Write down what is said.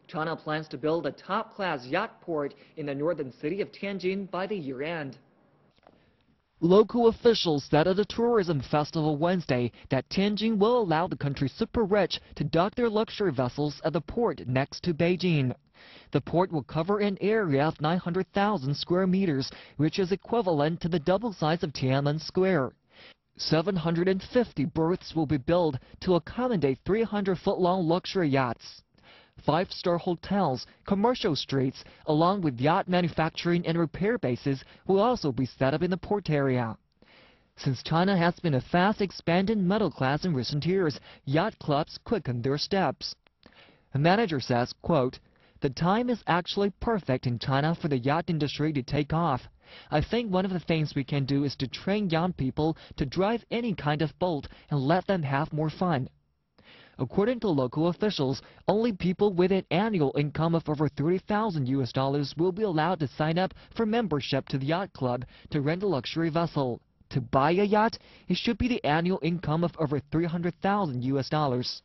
China plans to build a top-class yacht port in the northern city of Tianjin by the year end. Local officials said at a tourism festival Wednesday that Tianjin will allow the country's super rich to dock their luxury vessels at the port next to Beijing. The port will cover an area of 900,000 square meters, which is equivalent to the double size of Tiananmen Square. 750 berths will be built to accommodate 300-foot-long luxury yachts. 5-star hotels, commercial streets, along with yacht manufacturing and repair bases will also be set up in the port area. Since China has been a fast-expanding middle class in recent years, yacht clubs quicken their steps. A manager says, quote, "The time is actually perfect in China for the yacht industry to take off. I think one of the things we can do is to train young people to drive any kind of boat and let them have more fun." According to local officials, only people with an annual income of over $30,000 will be allowed to sign up for membership to the yacht club to rent a luxury vessel. To buy a yacht, it should be the annual income of over $300,000.